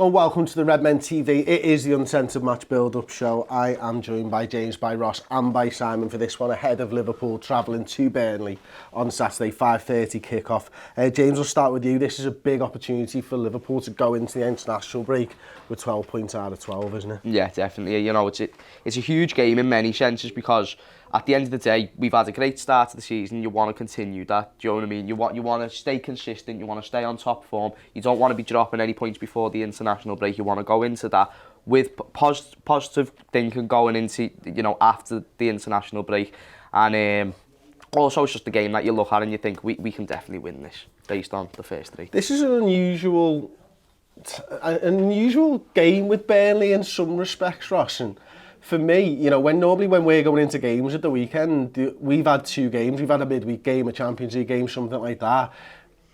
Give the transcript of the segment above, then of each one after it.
Well, welcome to the Redmen TV. It is the Uncensored match build-up show. I am joined by James, by Ross and by Simon for this one ahead of Liverpool travelling to Burnley on Saturday, 5:30 kick-off. James, we'll start with you. This is a big opportunity for Liverpool to go into the international break with 12 points out of 12, isn't it? Yeah, definitely. You know, it's a huge game in many senses because at the end of the day, we've had a great start to the season. You want to continue that. Do you know what I mean? You want to stay consistent. You want to stay on top form. You don't want to be dropping any points before the international break. You want to go into that with positive thinking going into, you know, after the international break. And also, it's just a game that you look at and you think we can definitely win this based on the first three. This is an unusual game with Burnley in some respects, Ross. And for me, you know, when we're going into games at the weekend, we've had two games. We've had a midweek game, a Champions League game, something like that.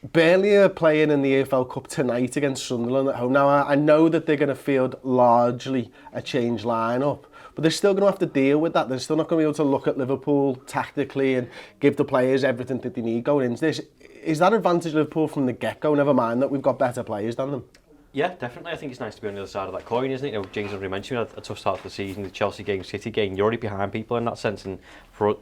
Burnley are playing in the EFL Cup tonight against Sunderland at home. Now, I know that they're going to field largely a changed lineup, but they're still going to have to deal with that. They're still not going to be able to look at Liverpool tactically and give the players everything that they need going into this. Is that advantage Liverpool from the get-go, never mind that we've got better players than them? Yeah, definitely. I think it's nice to be on the other side of that coin, isn't it? You know, James already mentioned we had a tough start to the season, the Chelsea game, City game. You're already behind people in that sense, and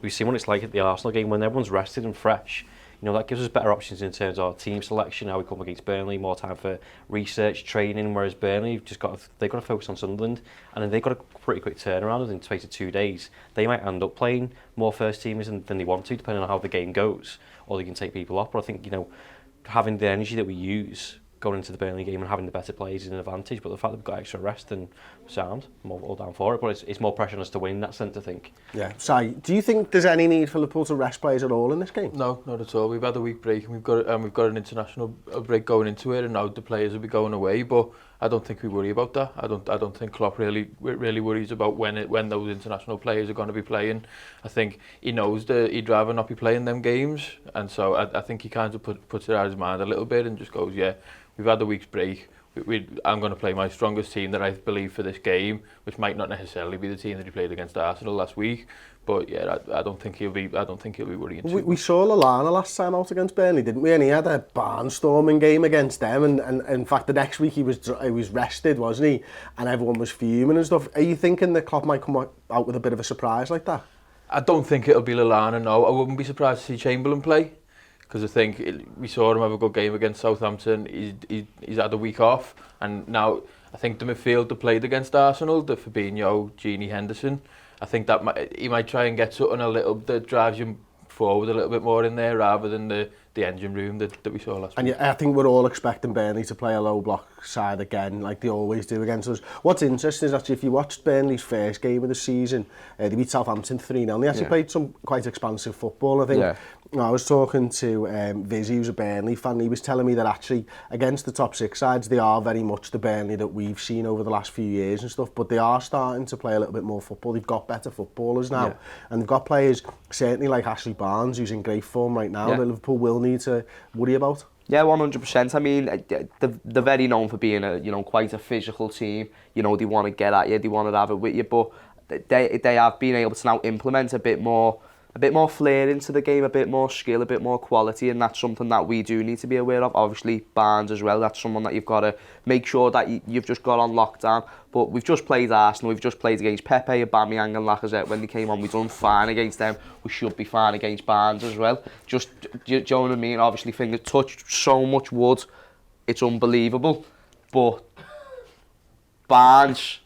we've seen what it's like at the Arsenal game when everyone's rested and fresh. You know, that gives us better options in terms of team selection, how we come against Burnley, more time for research, training, whereas Burnley they've got to focus on Sunderland, and then they've got a pretty quick turnaround within the space of 2 days. They might end up playing more first teamers than they want to, depending on how the game goes, or they can take people off. But I think, you know, having the energy that we use going into the Burnley game and having the better players is an advantage, but the fact that we've got extra rest and sound, I'm all down for it, but it's more pressure on us to win in that sense, I think. Yeah. Si, do you think there's any need for Liverpool to rest players at all in this game? No, not at all. We've had a week break and we've got an international break going into it, and now the players will be going away, but I don't think we worry about that. I don't think Klopp really worries about when those international players are going to be playing. I think he knows that he'd rather not be playing them games, and so I think he kind of puts it out of his mind a little bit and just goes, yeah, we've had a week's break. I'm going to play my strongest team that I believe for this game, which might not necessarily be the team that he played against Arsenal last week. But yeah, I don't think he'll be worrying too much. We saw Lallana last time out against Burnley, didn't we? And he had a barnstorming game against them. And in fact, the next week he was rested, wasn't he? And everyone was fuming and stuff. Are you thinking that Klopp might come out with a bit of a surprise like that? I don't think it'll be Lallana. No, I wouldn't be surprised to see Chamberlain play. Because I think we saw him have a good game against Southampton. He's had a week off, and now I think the midfield that played against Arsenal, the Fabinho, Gini, Henderson, I think that he might try and get something a little that drives you forward a little bit more in there rather than the engine room that we saw last week. And I think we're all expecting Burnley to play a low block side again, like they always do against us. What's interesting is actually if you watched Burnley's first game of the season, they beat Southampton 3-0. They actually played some quite expansive football, I think. I was talking to Vizzy, who's a Burnley fan. He was telling me that actually against the top six sides, they are very much the Burnley that we've seen over the last few years and stuff, but they are starting to play a little bit more football. They've got better footballers now, and they've got players certainly like Ashley Barnes, who's in great form right now, that Liverpool will need to worry about. Yeah, 100%. I mean, they're very known for being quite a physical team. You know, they want to get at you, they want to have it with you, but they have been able to now implement a bit more flair into the game, a bit more skill, a bit more quality, and that's something that we do need to be aware of. Obviously, Barnes as well, that's someone that you've got to make sure that you've just got on lockdown. But we've just played Arsenal, we've just played against Pepe, Aubameyang and Lacazette when they came on. We've done fine against them. We should be fine against Barnes as well. Just, do you know what I mean? Obviously, fingers touched so much wood, it's unbelievable. But Barnes,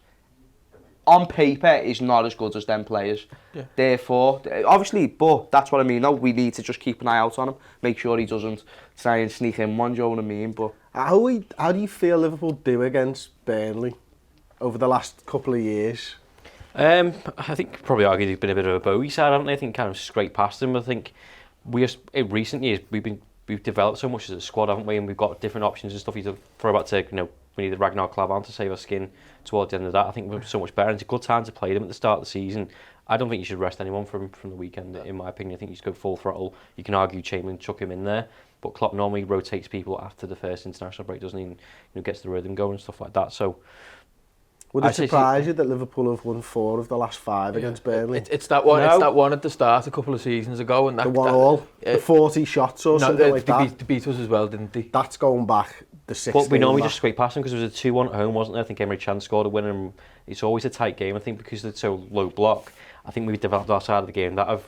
on paper, is not as good as them players. Yeah. Therefore, obviously, but that's what I mean. No, we need to just keep an eye out on him, make sure he doesn't try and sneak in one, do you know what I mean? But how do you feel Liverpool do against Burnley over the last couple of years? I think probably argue they've been a bit of a bogey side, haven't they? I think kind of scraped past them. I think in recent years we've developed so much as a squad, haven't we? And we've got different options and stuff. You throw back to we need the Ragnar Klavan to save our skin towards the end of that. I think we're so much better. And it's a good time to play them at the start of the season. I don't think you should rest anyone from the weekend, in my opinion. I think you should go full throttle. You can argue Chamberlain, chuck him in there, but Klopp normally rotates people after the first international break, doesn't he? And gets the rhythm going and stuff like that. So would it surprise you that Liverpool have won 4 of the last 5 against Burnley? It's that one. No. It's that one at the start a couple of seasons ago, and the 40 shots or something like that. They beat us as well, didn't they? That's going back the 6th. But we normally just scrape past them because it was a 2-1 at home, wasn't there? I think Emre Can scored a winner, and it's always a tight game. I think because it's so low block, I think we developed our side of the game that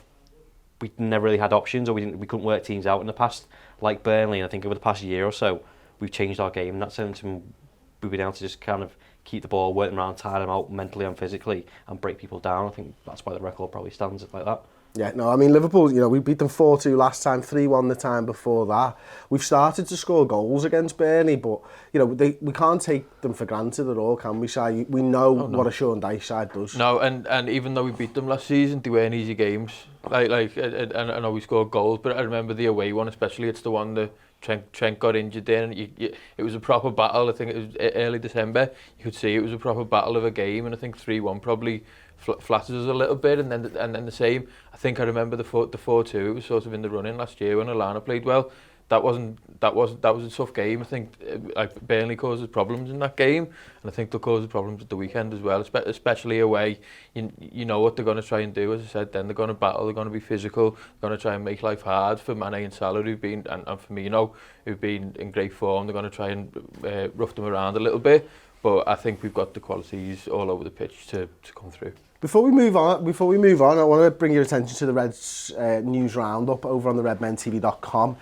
we never really had options, or we couldn't work teams out in the past, like Burnley. And I think over the past year or so, we've changed our game in that sense, and we've been able to just kind of keep the ball, work them around, tire them out mentally and physically, and break people down. I think that's why the record probably stands like that. Yeah, no, I mean, Liverpool, you know, we beat them 4-2 last time, 3-1 the time before that. We've started to score goals against Burnley, but, you know, we can't take them for granted at all, can we, Si? We know what a Sean Dyche side does. No, and even though we beat them last season, they weren't easy games. And I know we scored goals, but I remember the away one, especially. It's the one that Trent got injured in. It was a proper battle. I think it was early December. You could see it was a proper battle of a game, and I think 3-1 probably flatters us a little bit, and then the same. I think I remember the 4-2. It was sort of in the running last year when Alana played well. That was a tough game. I think Burnley causes problems in that game, and I think they'll cause problems at the weekend as well, especially away. You know what they're going to try and do, as I said. Then they're going to battle. They're going to be physical. They're going to try and make life hard for Mane and Salah, who've been and Firmino, who've been in great form. They're going to try and rough them around a little bit. But I think we've got the qualities all over the pitch to come through. Before we move on, I want to bring your attention to the Reds news roundup over on the redmentv.com.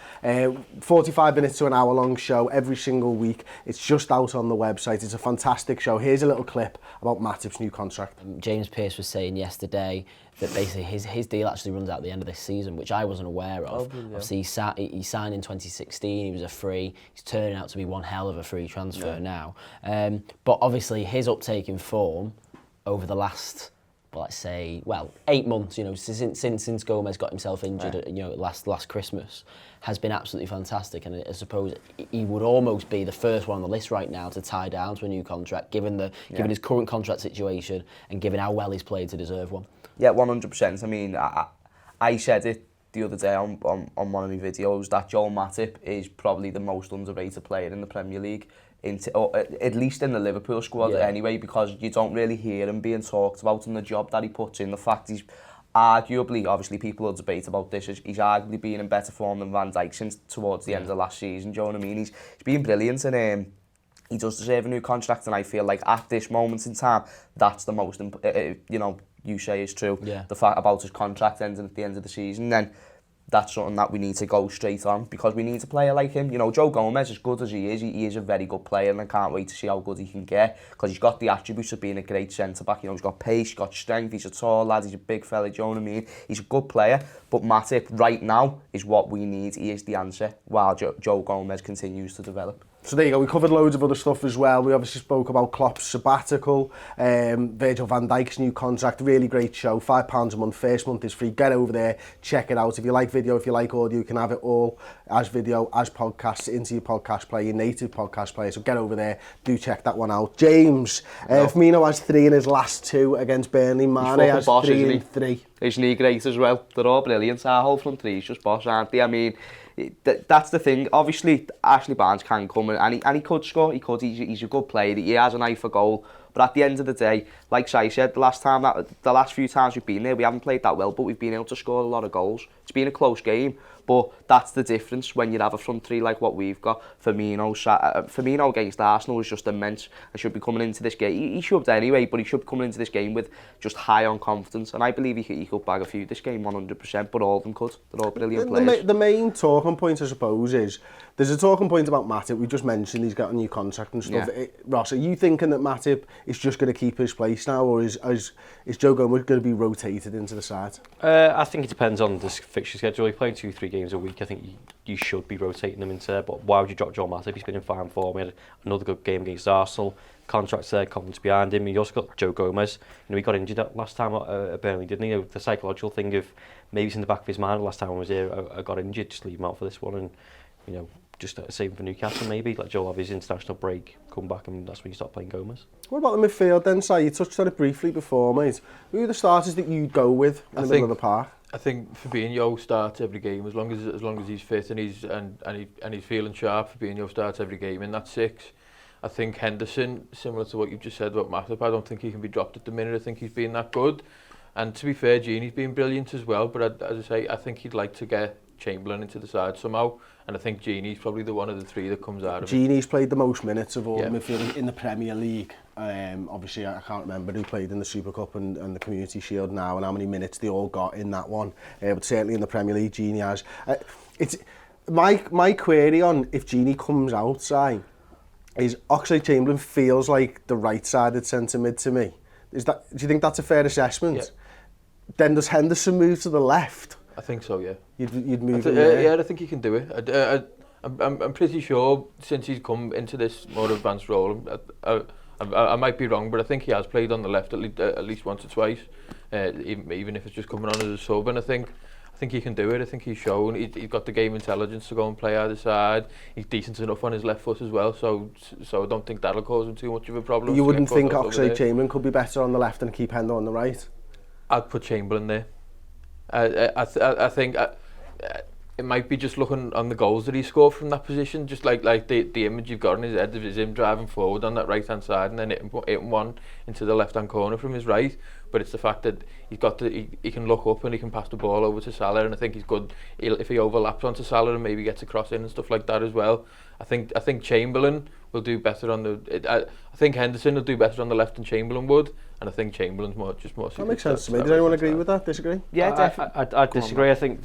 45 minutes to an hour long show every single week. It's just out on the website. It's a fantastic show. Here's a little clip about Matip's new contract. James Pearce was saying yesterday that basically his deal actually runs out at the end of this season, which I wasn't aware of. Obviously, he signed in 2016. He was a free. He's turning out to be one hell of a free transfer now. But obviously, his uptake in form over the last, let's say, 8 months, you know, since Gomez got himself injured, you know, last Christmas, has been absolutely fantastic. And I suppose he would almost be the first one on the list right now to tie down to a new contract, given his current contract situation and given how well he's played to deserve one. Yeah, 100%. I mean, I said it the other day on one of my videos that Joel Matip is probably the most underrated player in the Premier League. Or at least in the Liverpool squad anyway, because you don't really hear him being talked about in the job that he puts in. The fact he's arguably, obviously people will debate about this, he's arguably been in better form than Van Dijk since towards the end of last season, do you know what I mean? He's been brilliant, and he does deserve a new contract, and I feel like at this moment in time, that's the most, you know, you say is true. Yeah. The fact about his contract ending at the end of the season, then that's something that we need to go straight on, because we need a player like him. You know, Joe Gomez, as good as he is a very good player, and I can't wait to see how good he can get, because he's got the attributes of being a great centre-back. You know, he's got pace, he's got strength, he's a tall lad, he's a big fella, do you know what I mean? He's a good player, but Matip right now is what we need. He is the answer, while Joe Gomez continues to develop. So there you go, we covered loads of other stuff as well. We obviously spoke about Klopp's sabbatical, Virgil van Dijk's new contract, really great show, £5 a month, first month is free. Get over there, check it out. If you like video, if you like audio, you can have it all as video, as podcasts, into your podcast player, your native podcast player. So get over there, do check that one out. James, Firmino has 3 in his last 2 against Burnley. Mane has 3 in 3. Isn't he great as well? They're all brilliant. Our whole front three is just boss, aren't they? I mean, that's the thing. Obviously, Ashley Barnes can come and he could score. He's a good player. He has an eye for goal. But at the end of the day, like Shai said, the last few times we've been there, we haven't played that well, but we've been able to score a lot of goals. It's been a close game, but that's the difference when you have a front three like what we've got. Firmino against Arsenal was just immense and should be coming into this game. He should anyway, but he should be coming into this game with just high on confidence. And I believe he could bag a few this game 100%, but all of them could. They're all brilliant players. The main talking point, I suppose, is there's a talking point about Matip. We just mentioned he's got a new contract and stuff. Yeah. Ross, are you thinking that Matip is just going to keep his place now, or is Joe Gomez going to be rotated into the side? I think it depends on the fixture schedule. He's playing 2-3 games a week. I think you should be rotating him into there, but why would you drop Joel Matip? He's been in fine form. He had another good game against Arsenal. Contracts there, confidence behind him. He also got Joe Gomez. You know, he got injured last time at Burnley, didn't he? You know, the psychological thing of maybe it's in the back of his mind. Last time I was here, I got injured. Just leave him out for this one, and you know, just save him for Newcastle maybe. Let Joe have his international break, come back, and that's when you start playing Gomez. What about the midfield then, Si? You touched on it briefly before, mate. Who are the starters that you'd go with in the middle of the park? I think Fabinho starts every game as long as he's fit and he's feeling sharp. Fabinho starts every game in that 6. I think Henderson, similar to what you've just said about Matip, I don't think he can be dropped at the minute. I think he's been that good. And to be fair, Gini's been brilliant as well. But as I say, I think he'd like to get Chamberlain into the side somehow. And I think Gini's probably the one of the three that comes out of it. Gini's played the most minutes of all midfielders in the Premier League. Obviously, I can't remember who played in the Super Cup and the Community Shield now and how many minutes they all got in that one. But certainly in the Premier League, Gini has. It's my query on if Gini comes outside is Oxlade-Chamberlain feels like the right-sided centre-mid to me. Do you think that's a fair assessment? Yeah. Then does Henderson move to the left? I think so, yeah. You'd move him there? Yeah, I think he can do it. I'm pretty sure since he's come into this more advanced role, I might be wrong, but I think he has played on the left at least once or twice, even if it's just coming on as a sub. And I think he can do it. I think he's shown he's got the game intelligence to go and play either side. He's decent enough on his left foot as well, so I don't think that'll cause him too much of a problem. You wouldn't think Oxlade-Chamberlain could be better on the left and keep Hendo on the right? I'd put Chamberlain there. I think it might be just looking on the goals that he scored from that position, just like the image you've got in his head of him driving forward on that right hand side and then hitting one into the left hand corner from his right. But it's the fact that he can look up and he can pass the ball over to Salah, and I think he's good if he overlaps onto Salah and maybe gets a cross in and stuff like that as well. I think Chamberlain will do better on the. I think Henderson will do better on the left than Chamberlain would, and I think Chamberlain's more. That makes sense to me. Does anyone agree with that? Disagree? Yeah, definitely. I disagree. I think.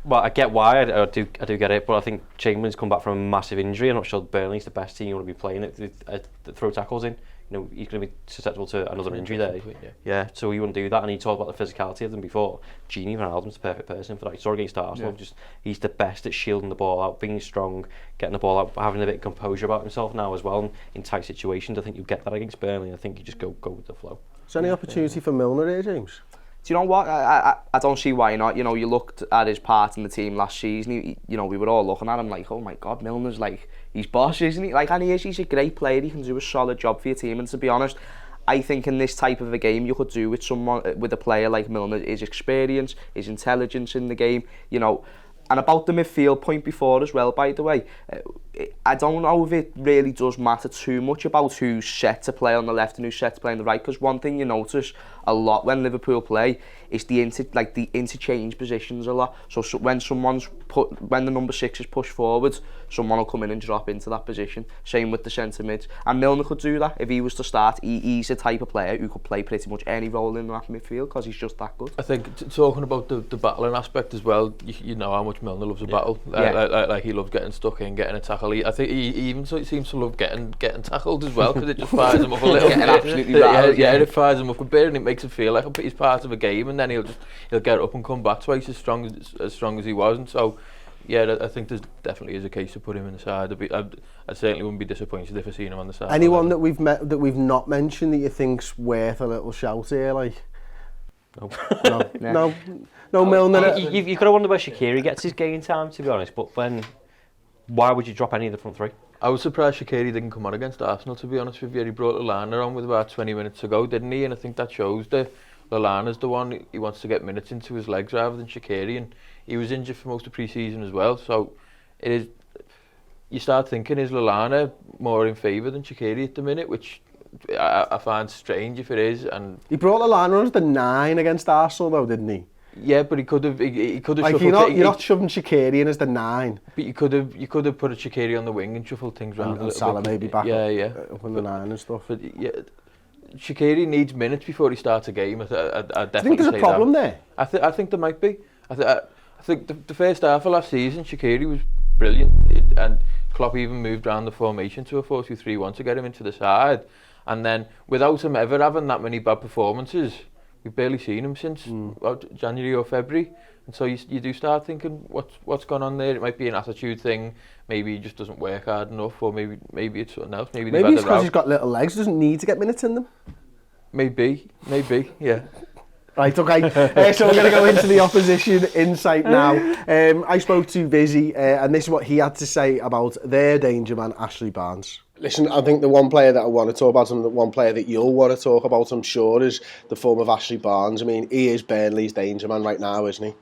Well, I get why. I do get it, but I think Chamberlain's come back from a massive injury. I'm not sure Burnley's the best team you want to be playing it. Throw tackles in. You know, he's going to be susceptible to another injury there. Yeah, so he wouldn't do that. And he talked about the physicality of them before. Gini Wijnaldum's the perfect person for that. He saw against Arsenal. Yeah. He's the best at shielding the ball out, being strong, getting the ball out, having a bit of composure about himself now as well. And in tight situations, I think you get that against Burnley. I think you just go with the flow. Is there any opportunity for Milner here, James? Do you know what? I don't see why not. You know, you looked at his part in the team last season. We were all looking at him like, oh my God, Milner's like, he's boss, isn't he? Like, and he is. He's a great player. He can do a solid job for your team. And to be honest, I think in this type of a game, you could do with a player like Milner, his experience, his intelligence in the game. You know, and about the midfield point before as well, by the way, I don't know if it really does matter too much about who's set to play on the left and who's set to play on the right, because one thing you notice a lot when Liverpool play is the interchange positions a lot. So when the number 6 is pushed forward, someone will come in and drop into that position. Same with the centre mids, and Milner could do that if he was to start. He's the type of player who could play pretty much any role in that midfield because he's just that good. I think talking about the battling aspect as well, you know how much Milner loves a battle. Like he loves getting stuck in, getting a tackle. I think he even seems to love getting tackled as well, because it just fires him up a little bit. Absolutely rattled, it fires him up a bit and it makes him feel like he's part of a game, and then he'll get up and come back twice as strong as he was. And so yeah, I think there's definitely is a case to put him in the side. I certainly wouldn't be disappointed if I seen him on the side. Anyone that we've not mentioned that you think's worth a little shout here, like? No, Milner. You've got to wonder where Shaqiri gets his game time, to be honest. But why would you drop any of the front three? I was surprised Shaqiri didn't come on against Arsenal, to be honest with you. He brought Lallana on with about 20 minutes to go, didn't he? And I think that shows that Lallana's the one he wants to get minutes into his legs rather than Shaqiri, and he was injured for most of pre-season as well. So it is. You start thinking, is Lallana more in favour than Shaqiri at the minute, which I find strange if it is. And he brought Lallana on as the 9 against Arsenal though, didn't he? Yeah, but he could have. He could have. Like you're not shoving Shaqiri in as the 9. But you could have put a Shaqiri on the wing and shuffled things around. And Salah maybe back up on the 9 and stuff. But yeah, Shaqiri needs minutes before he starts a game. I definitely. Do you think there's a problem there? I think there might be. I think the first half of last season, Shaqiri was brilliant, and Klopp even moved around the formation to a 4-2-3-1 to get him into the side. And then without him ever having that many bad performances, we've barely seen him since January or February, and so you do start thinking what's gone on there. It might be an attitude thing, maybe he just doesn't work hard enough, or maybe it's something else. Maybe it's because he's got little legs, doesn't need to get minutes in them. Maybe, yeah. Right, okay. So we're going to go into the opposition insight now. I spoke to Vizzy, and this is what he had to say about their danger man, Ashley Barnes. Listen, I think the one player that I want to talk about, and the one player that you'll want to talk about, I'm sure, is the form of Ashley Barnes. I mean, he is Burnley's danger man right now, isn't he?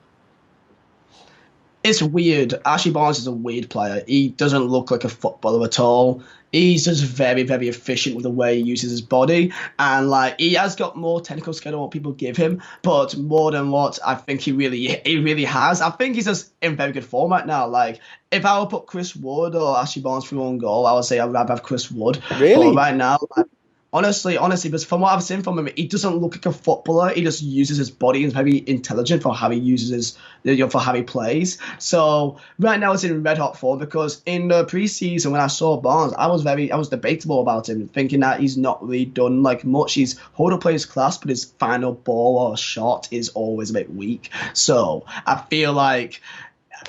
It's weird. Ashley Barnes is a weird player. He doesn't look like a footballer at all. He's just very, very efficient with the way he uses his body. And like he has got more technical skill than what people give him, but more than what I think he really has. I think he's just in very good form right now. Like if I would put Chris Wood or Ashley Barnes through one goal, I would say I'd rather have Chris Wood. Really? But right now, like, honestly, because from what I've seen from him, he doesn't look like a footballer. He just uses his body and is very intelligent for how he uses for how he plays. So right now it's in red hot form because in the preseason when I saw Barnes, I was debatable about him, thinking that he's not really done like much. He's hold up plays class, but his final ball or shot is always a bit weak. So I feel like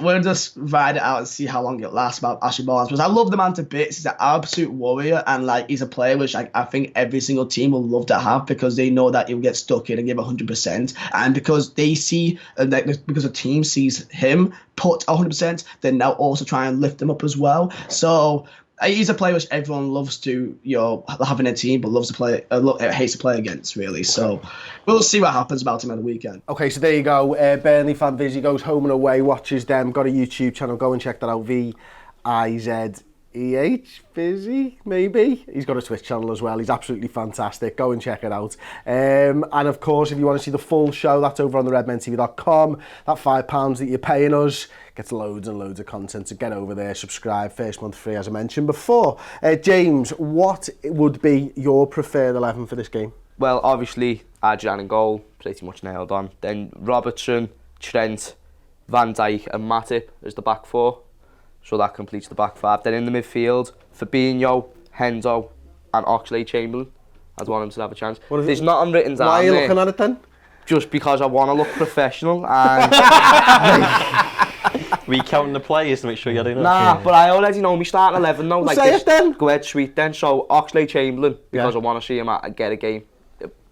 we'll just ride it out and see how long it lasts about Ashley Barnes. Because I love the man to bits. He's an absolute warrior, and like he's a player which I think every single team will love to have because they know that he'll get stuck in and give 100%, and because they see because the team sees him put 100%, they're now also trying to lift him up as well. So he's a player which everyone loves to, have in a team, but loves to play, hates to play against, really. So we'll see what happens about him at the weekend. Okay, so there you go. Burnley fan Vizzy goes home and away, watches them. Got a YouTube channel. Go and check that out. VIZEH Vizzy, maybe. He's got a Twitch channel as well. He's absolutely fantastic. Go and check it out. And of course, if you want to see the full show, that's over on the redmentv.com. That £5 that you're paying us gets loads and loads of content, so get over there, subscribe, first month free as I mentioned before. James, what would be your preferred 11 for this game? Well, obviously, Adrian in goal, pretty much nailed on. Then Robertson, Trent, Van Dijk and Matip as the back four. So that completes the back five. Then in the midfield, Fabinho, Hendo and Oxlade-Chamberlain. I'd want him to have a chance. There's nothing written down. Why are you there, looking at it then? Just because I want to look professional and... We counting the players to make sure you're doing it. Nah, but I already know me starting 11 now. Well, like say this. it then. Go ahead, sweet then. So Oxlade-Chamberlain, because Yeah. I want to see him get a game.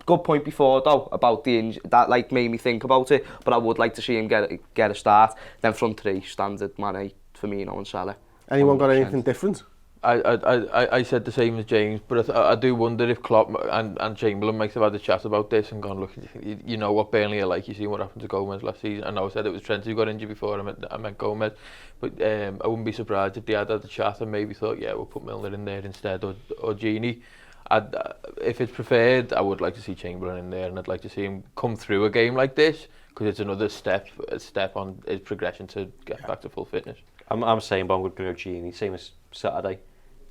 Good point before though about the that like made me think about it. But I would like to see him get a start. Then front three, standard Mane, Firmino and Salah. Anyone got 100%. anything different? I said the same as James, but I do wonder if Klopp and Chamberlain might have had a chat about this and gone, look, you know what Burnley are like. You see what happened to Gomez last season. I know I said it was Trent who got injured before. I meant Gomez, but I wouldn't be surprised if they had a chat and maybe thought, yeah, we'll put Milner in there instead or Genie. If it's preferred, I would like to see Chamberlain in there, and I'd like to see him come through a game like this because it's another step on his progression to get back to full fitness. I'm saying Bond would go Genie, same as Saturday.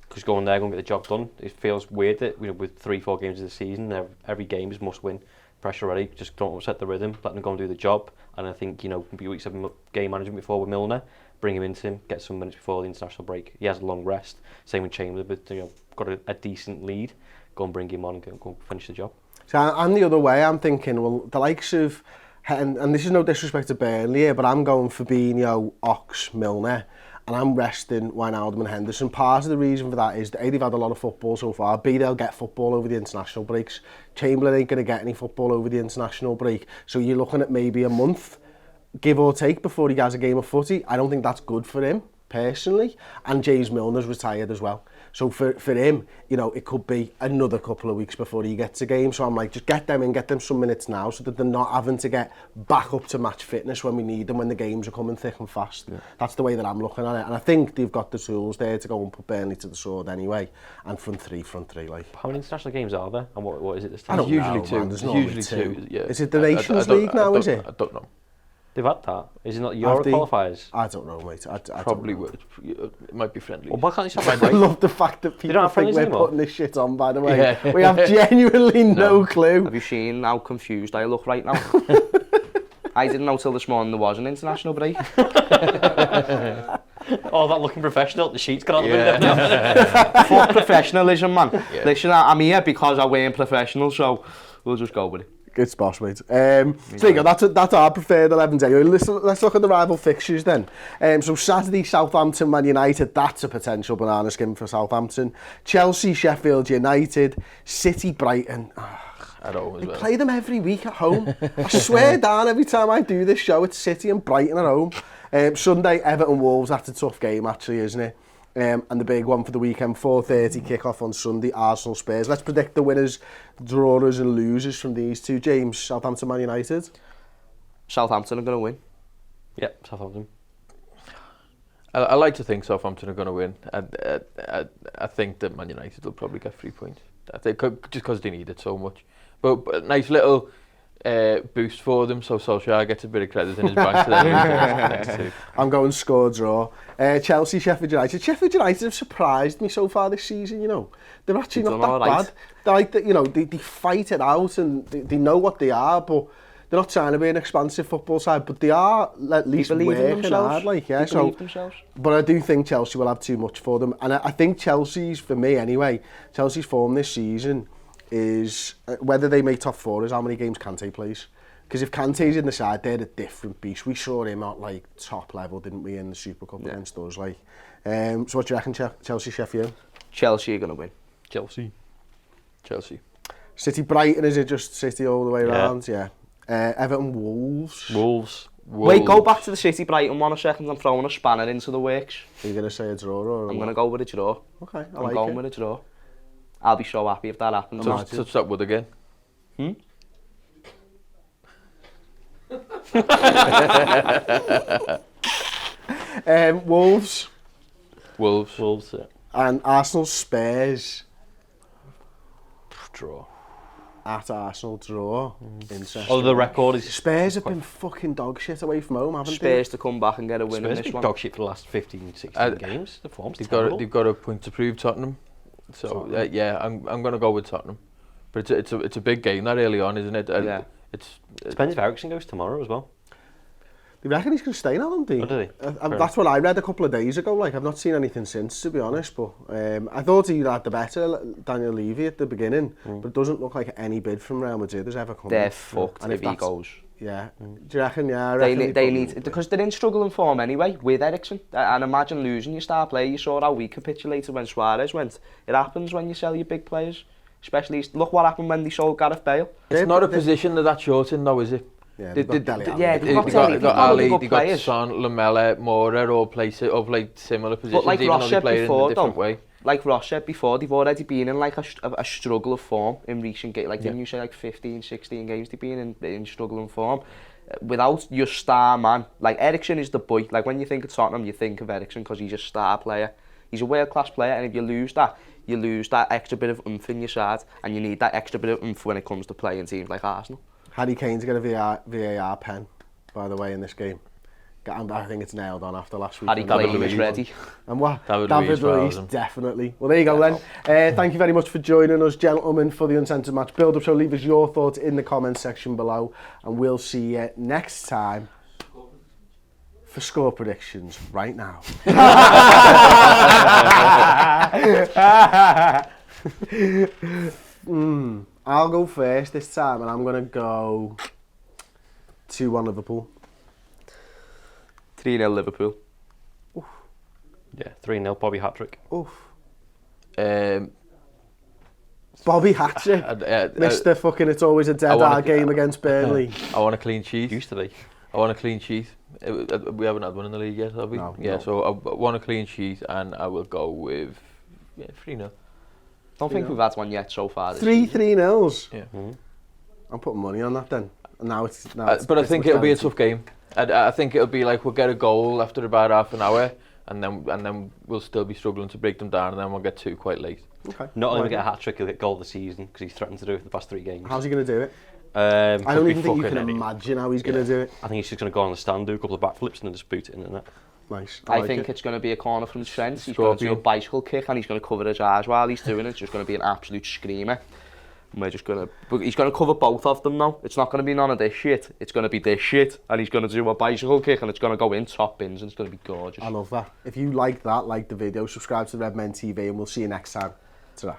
Because going there, going to get the job done. It feels weird that with 3-4 games of the season, every game is must win. Pressure ready, just don't upset the rhythm, let them go and do the job. And I think, weeks of game management before with Milner, bring him into him, get some minutes before the international break. He has a long rest. Same with Chamberlain, but got a decent lead. Go and bring him on and go finish the job. So I'm the other way. I'm thinking, well, the likes of, and this is no disrespect to Burnley here, but I'm going Fabinho, Ox, Milner. And I'm resting Wijnaldum and Henderson. Part of the reason for that is that A, they've had a lot of football so far. B, they'll get football over the international breaks. Chamberlain ain't going to get any football over the international break. So you're looking at maybe a month, give or take, before he has a game of footy. I don't think that's good for him, personally. And James Milner's retired as well. So for him, it could be another couple of weeks before he gets a game. So I'm like, just get them in, get them some minutes now so that they're not having to get back up to match fitness when we need them, when the games are coming thick and fast. Yeah. That's the way that I'm looking at it. And I think they've got the tools there to go and put Burnley to the sword anyway. And front three. Like. How many international games are there? And what is it this time? I don't usually know, two. man. There's Usually two. Yeah. Is it the Nations League now, is it? I don't know. They've had that. Is it not Euro qualifiers? I don't know, mate. I Probably don't know. would. It might be friendly. Well, why can't you I love the fact that people think we're anymore? putting this shit on, by the way. Yeah. We have genuinely no clue. Have you seen how confused I look right now? I didn't know till this morning there was an international break. Oh, that looking professional. The sheets got out the window now. Fuck professionalism, man. Yeah. Listen, I'm here because I weren't professional, so we'll just go with it. Good sposh, mate. So there you go, that's our preferred 11 anyway. Let's look at the rival fixtures then. So Saturday, Southampton, Man United, that's a potential banana skin for Southampton. Chelsea, Sheffield United, City, Brighton. At home as well. Play them every week at home. I swear down, every time I do this show, it's City and Brighton at home. Sunday, Everton Wolves, that's a tough game actually, isn't it? And the big one for the weekend, 4:30 kick-off on Sunday, Arsenal Spurs. Let's predict the winners, drawers and losers from these two. James, Southampton, Man United. Southampton are going to win. Yep, Southampton. I like to think Southampton are going to win. I think that Man United will probably get 3 points. I think just because they need it so much. But nice little boost for them, so Solskjaer gets a bit of credit in his bank today. I'm going score draw. Chelsea, Sheffield United. Sheffield United have surprised me so far this season, you know. They're actually not that bad. They're like, you know, they fight it out and they know what they are, but they're not trying to be an expansive football side, but they are at least working hard. Like, yeah, so, but I do think Chelsea will have too much for them. And I think Chelsea's, for me anyway, Chelsea's form this season is, whether they make top 4 is how many games Kante plays. Because if Kante's in the side, they're a different beast. We saw him at like top level, didn't we, in the Super Cup against us? Like, so what do you reckon, Chelsea, Sheffield? Chelsea are going to win. Chelsea. City, Brighton, is it just City all the way around? Yeah. Everton, Wolves. Wait, go back to the City Brighton 1 second. I'm throwing a spanner into the works. Are you going to say a draw or I'm going to go with a draw. Okay, I'm going with a draw. I'll be so happy if that happens. Touch that wood again. Wolves. Wolves, yeah. And Arsenal, Spurs. Draw. At Arsenal, draw. Interesting. Oh, the record is... Spurs have been fucking dog shit away from home, haven't Spurs to come back and get a win in Spurs this have been one. dog shit for the last 15, 16 games. The form's terrible. They've got a point to prove, Tottenham. So yeah, I'm going to go with Tottenham. But it's a big game that early on, isn't it? Yeah. It depends if Eriksen goes tomorrow as well. They reckon he's going to stay now, don't they? Oh, did he? That's what I read a couple of days ago. Like, I've not seen anything since, to be honest. But I thought he'd had the better, Daniel Levy, at the beginning. But it doesn't look like any bid from Real Madrid has ever come. They're fucked if he goes. Yeah. Do you reckon? Yeah, I reckon they need because they're in struggling form anyway with Eriksen. And imagine losing your star player. You saw how we capitulated when Suarez went. It happens when you sell your big players. Especially, look what happened when they sold Gareth Bale. It's not a position that's short in though, is it? Yeah, they've got Ali, they've got Son, Lamella, Moura, all play similar positions, like even though they play in a different way. Like Ross said before, they've already been in like a struggle of form in recent games. Like, didn't you say like 15, 16 games they've been in struggling form? Without your star man, like Eriksen is the boy. Like, when you think of Tottenham, you think of Eriksen because he's a star player. He's a world-class player, and if you lose that extra bit of oomph in your side, and you need that extra bit of oomph when it comes to playing teams like Arsenal. Harry Kane's got a VAR pen, by the way, in this game. I think it's nailed on after last week. Harry Kane is ready. And what? David Luiz, definitely. Well, there you go then. Thank you very much for joining us, gentlemen, for the Uncensored Match build-up show. Leave us your thoughts in the comments section below, and we'll see you next time for score predictions right now. I'll go first this time, and I'm going to go 2-1 Liverpool. 3-0 Liverpool. Oof. Yeah, 3-0, Bobby hat-trick. Oof. Bobby hat-trick. Mr. fucking It's Always a Dead Hard game against Burnley. I want a clean sheet. Used to be. I want a clean sheet. We haven't had one in the league yet, have we? No, yeah, no. so I want a clean sheet, and I will go with 3-0. Don't think we've had one yet so far. 3-0s. Yeah. I'm putting money on that then. Now it's but I think it'll be a tough game. I think it'll be like we'll get a goal after about half an hour, and then we'll still be struggling to break them down, and then we'll get 2 quite late. Okay. Not only will he get a hat-trick, he'll get goal of the season, because he's threatened to do it for the past 3 games. How's he going to do it? I don't even think you can imagine how he's going to do it. I think he's just going to go on the stand, do a couple of backflips, and then just boot it in the net. Nice. I think it's going to be a corner from Trent. He's going to do a bicycle kick, and he's going to cover his eyes while he's doing it. It's just going to be an absolute screamer. And he's going to cover both of them now. It's not going to be none of this shit. It's going to be this shit, and he's going to do a bicycle kick, and it's going to go in top bins, and it's going to be gorgeous. I love that. If you like that, like the video, subscribe to Redmen TV, and we'll see you next time. Ta-ra.